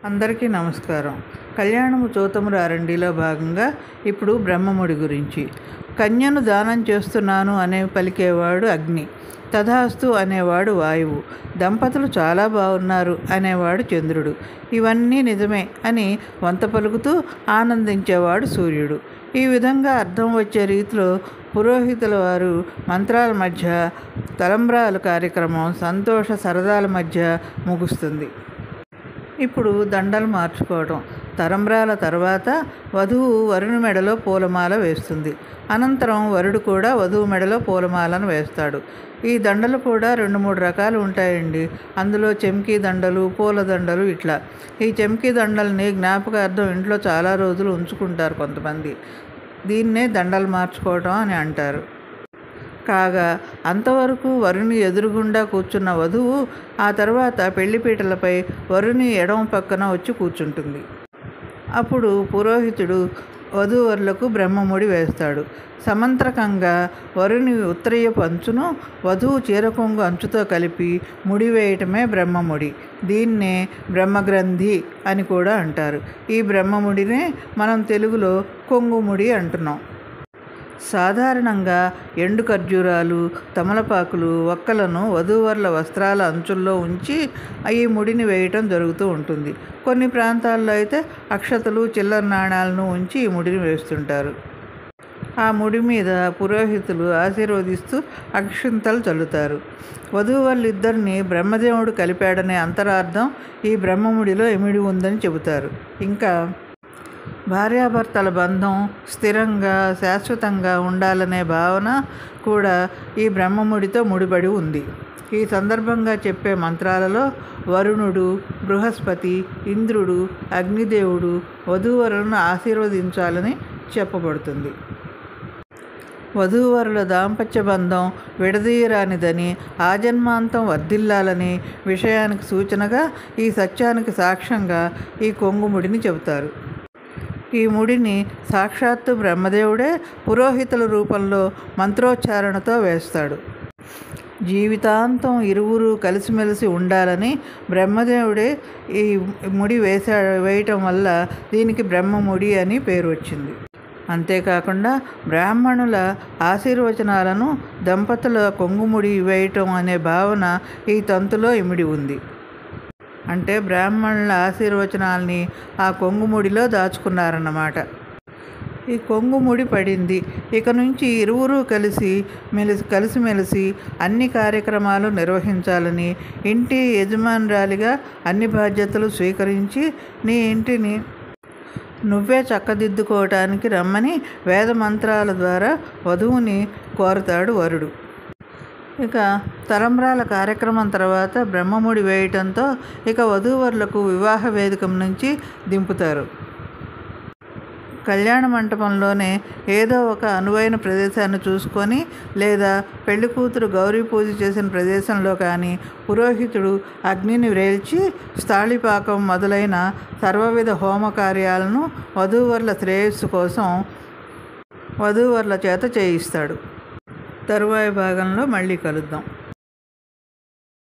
అందరికీ నమస్కారం. కళ్యాణము చూతము రారండిలో భాగంగా ఇప్పుడు బ్రహ్మముడి గురించి. కన్యను దానం చేస్తున్నాను అనే పలికేవాడు అగ్ని, తథాస్తు అనేవాడు వాయువు, దంపతులు చాలా బాగున్నారు అనేవాడు చంద్రుడు, ఇవన్నీ నిజమే అని వంత పలుకుతూ ఆనందించేవాడు సూర్యుడు. ఈ విధంగా అర్థం వచ్చే రీతిలో పురోహితుల వారు మంత్రాల మధ్య తలంబ్రాల కార్యక్రమం సంతోష సరదాల మధ్య ముగుస్తుంది. ఇప్పుడు దండలు మార్చుకోవటం. తలంబ్రాల తర్వాత వధువు వరుని మెడలో పూలమాల వేస్తుంది. అనంతరం వరుడు కూడా వధువు మెడలో పూలమాలను వేస్తాడు. ఈ దండలు కూడా 2-3 రకాలు ఉంటాయండి. అందులో చెంకీ దండలు, పూల దండలు ఇట్లా. ఈ చెంకీ దండల్ని జ్ఞాపకార్థం ఇంట్లో చాలా రోజులు ఉంచుకుంటారు కొంతమంది. దీన్నే దండలు మార్చుకోవటం అని అంటారు. కాగా అంతవరకు వరుని ఎదురుగుండా కూర్చున్న వధువు ఆ తర్వాత పెళ్లిపీటలపై వరుని ఎడమ పక్కన వచ్చి కూర్చుంటుంది. అప్పుడు పురోహితుడు వధూవరులకు బ్రహ్మముడి వేస్తాడు. సమంత్రకంగా వరుని ఉత్తరీయపు అంచును వధువు చీరకొంగు అంచుతో కలిపి ముడి వేయటమే బ్రహ్మముడి. దీన్నే బ్రహ్మగ్రంథి అని కూడా అంటారు. ఈ బ్రహ్మముడినే మనం తెలుగులో కొంగుముడి అంటున్నాం. సాధారణంగా ఎండు ఖర్జూరాలు, తమలపాకులు, వక్కలను వధూవరుల వస్త్రాల అంచుల్లో ఉంచి ఈ ముడిని వేయటం జరుగుతూ ఉంటుంది. కొన్ని ప్రాంతాల్లో అయితే అక్షతలు, చిల్లర నాణాలను ఉంచి ఈ ముడిని వేస్తుంటారు. ఆ ముడి మీద పురోహితులు ఆశీర్వదిస్తూ అక్షింతలు చల్లుతారు. వధూవరులిద్దరిని బ్రహ్మదేవుడు కలిపాడనే అంతరార్థం ఈ బ్రహ్మముడిలో ఇమిడి ఉందని చెబుతారు. ఇంకా భార్యాభర్తల బంధం స్థిరంగా శాశ్వతంగా ఉండాలనే భావన కూడా ఈ బ్రహ్మముడితో ముడిపడి ఉంది. ఈ సందర్భంగా చెప్పే మంత్రాలలో వరుణుడు, బృహస్పతి, ఇంద్రుడు, అగ్నిదేవుడు వధూవరులను ఆశీర్వదించాలని చెప్పబడుతుంది. వధూవరుల దాంపత్య బంధం విడదీయరానిదని, ఆజన్మాంతం వర్ధిల్లాలని విషయానికి సూచనగా ఈ సత్యానికి సాక్ష్యంగా ఈ కొంగుముడిని చెబుతారు. ఈ ముడిని సాక్షాత్తు బ్రహ్మదేవుడే పురోహితుల రూపంలో మంత్రోచ్చారణతో వేస్తాడు. జీవితాంతం ఇరువురు కలిసిమెలిసి ఉండాలని బ్రహ్మదేవుడే ఈ ముడి వేయటం వల్ల దీనికి బ్రహ్మముడి అని పేరు వచ్చింది. అంతేకాకుండా బ్రాహ్మణుల ఆశీర్వచనాలను దంపతుల కొంగుముడి వేయటం అనే భావన ఈ తంతులో ఇమిడి ఉంది. అంటే బ్రాహ్మణుల ఆశీర్వచనాల్ని ఆ కొంగుముడిలో దాచుకున్నారన్నమాట. ఈ కొంగుముడి పడింది, ఇక నుంచి ఇరువురు కలిసిమెలిసి అన్ని కార్యక్రమాలు నిర్వహించాలని, ఇంటి యజమానురాలిగా అన్ని బాధ్యతలు స్వీకరించి నీ ఇంటిని నువ్వే చక్కదిద్దుకోవటానికి రమ్మని వేద మంత్రాల ద్వారా వధువుని కోరతాడు వరుడు. ఇక తలంబ్రాల కార్యక్రమం తర్వాత బ్రహ్మముడి వేయటంతో ఇక వధూవరులకు వివాహ వేదికం నుంచి దింపుతారు. కళ్యాణ మంటపంలోనే ఏదో ఒక అనువైన ప్రదేశాన్ని చూసుకొని లేదా పెళ్లి కూతురు గౌరీ పూజ చేసిన ప్రదేశంలో కానీ పురోహితుడు అగ్నిని వ్రేల్చి స్థాళిపాకం మొదలైన సర్వవిధ హోమ కార్యాలను వధూవరుల శ్రేయస్సు కోసం వధూవరుల చేత చేయిస్తాడు. తరువాయి భాగంలో మళ్ళీ కలుద్దాం.